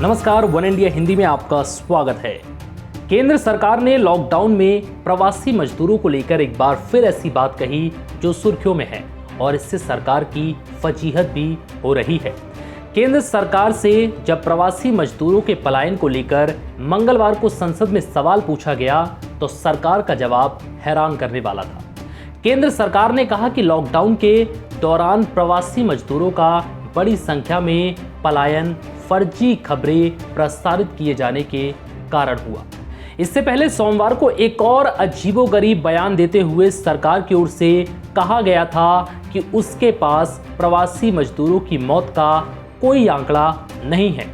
नमस्कार, one India Hindi में आपका स्वागत है। केंद्र सरकार ने लॉकडाउन में प्रवासी मजदूरों को लेकर एक बार फिर ऐसी बात कही जो सुर्खियों में है और इससे सरकार की फजीहत भी हो रही है। केंद्र सरकार से जब प्रवासी मजदूरों के पलायन को लेकर मंगलवार को संसद में सवाल पूछा गया तो सरकार का जवाब हैरान करने वाला था। केंद्र सरकार ने कहा कि लॉकडाउन के दौरान प्रवासी मजदूरों का बड़ी संख्या में पलायन फर्जी खबरें प्रसारित किए जाने के कारण हुआ। इससे पहले सोमवार को एक और अजीबोगरीब बयान देते हुए सरकार की ओर से कहा गया था कि उसके पास प्रवासी मजदूरों की मौत का कोई आंकड़ा नहीं है,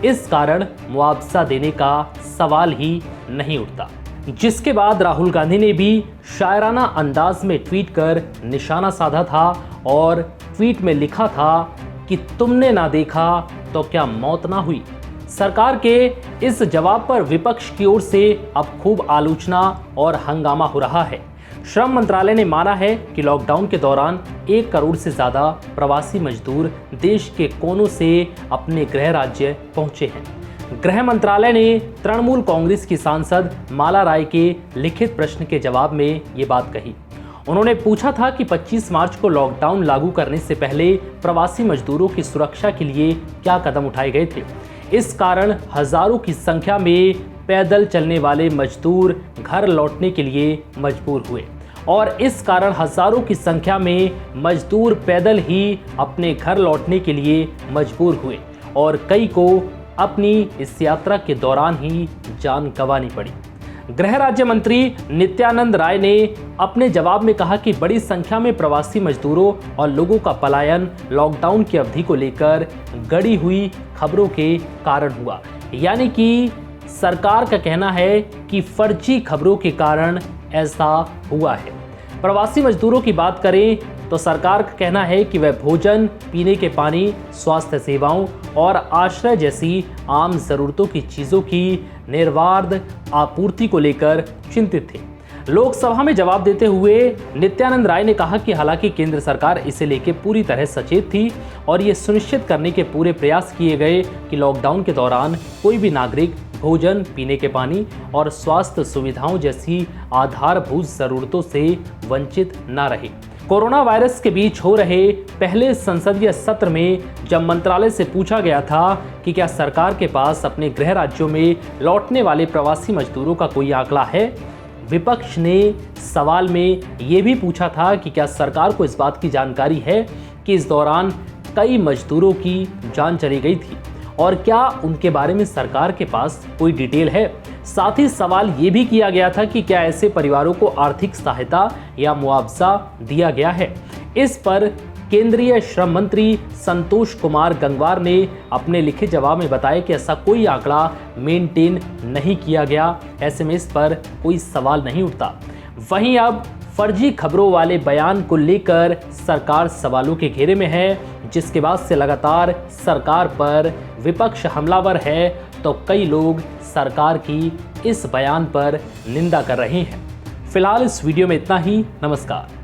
इस कारण मुआवजा देने का सवाल ही नहीं उठता। जिसके बाद राहुल गांधी ने भी शायराना अंदाज में ट्वीट कर निशाना साधा था और ट्वीट में लिखा था कि तुमने ना देखा तो क्या मौत ना हुई। सरकार के इस जवाब पर विपक्ष की ओर से अब खूब आलोचना और हंगामा हो रहा है। श्रम मंत्रालय ने माना है कि लॉकडाउन के दौरान 1 करोड़ से ज्यादा प्रवासी मजदूर देश के कोनों से अपने गृह राज्य पहुंचे हैं। गृह मंत्रालय ने तृणमूल कांग्रेस की सांसद माला राय के लिखित प्रश्न के जवाब में ये बात कही। उन्होंने पूछा था कि 25 मार्च को लॉकडाउन लागू करने से पहले प्रवासी मजदूरों की सुरक्षा के लिए क्या कदम उठाए गए थे। इस कारण हजारों की संख्या में पैदल चलने वाले मजदूर घर लौटने के लिए मजबूर हुए और इस कारण हजारों की संख्या में मजदूर पैदल ही अपने घर लौटने के लिए मजबूर हुए और कई को अपनी इस यात्रा के दौरान ही जान गंवानी पड़ी। गृह राज्य मंत्री नित्यानंद राय ने अपने जवाब में कहा कि बड़ी संख्या में प्रवासी मजदूरों और लोगों का पलायन लॉकडाउन की अवधि को लेकर गढ़ी हुई खबरों के कारण हुआ। यानी कि सरकार का कहना है कि फर्जी खबरों के कारण ऐसा हुआ है। प्रवासी मजदूरों की बात करें तो सरकार का कहना है कि वह भोजन, पीने के पानी, स्वास्थ्य सेवाओं और आश्रय जैसी आम जरूरतों की चीजों की निर्बाध आपूर्ति को लेकर चिंतित थे। लोकसभा में जवाब देते हुए नित्यानंद राय ने कहा कि हालांकि केंद्र सरकार इसे लेकर पूरी तरह सचेत थी और ये सुनिश्चित करने के पूरे प्रयास किए गए कि लॉकडाउन के दौरान कोई भी नागरिक भोजन, पीने के पानी और स्वास्थ्य सुविधाओं जैसी आधारभूत जरूरतों से वंचित न रहे। कोरोना वायरस के बीच हो रहे पहले संसदीय सत्र में जब मंत्रालय से पूछा गया था कि क्या सरकार के पास अपने गृह राज्यों में लौटने वाले प्रवासी मजदूरों का कोई आंकड़ा है, विपक्ष ने सवाल में ये भी पूछा था कि क्या सरकार को इस बात की जानकारी है कि इस दौरान कई मजदूरों की जान चली गई थी और क्या उनके बारे में सरकार के पास कोई डिटेल है। साथ ही सवाल ये भी किया गया था कि क्या ऐसे परिवारों को आर्थिक सहायता या मुआवजा दिया गया है। इस पर केंद्रीय श्रम मंत्री संतोष कुमार गंगवार ने अपने लिखित जवाब में बताया कि ऐसा कोई आंकड़ा मेंटेन नहीं किया गया, ऐसे में इस पर कोई सवाल नहीं उठता। वहीं अब फर्जी खबरों वाले बयान को लेकर सरकार सवालों के घेरे में है, जिसके बाद से लगातार सरकार पर विपक्ष हमलावर है तो कई लोग सरकार की इस बयान पर निंदा कर रहे हैं। फिलहाल इस वीडियो में इतना ही। नमस्कार।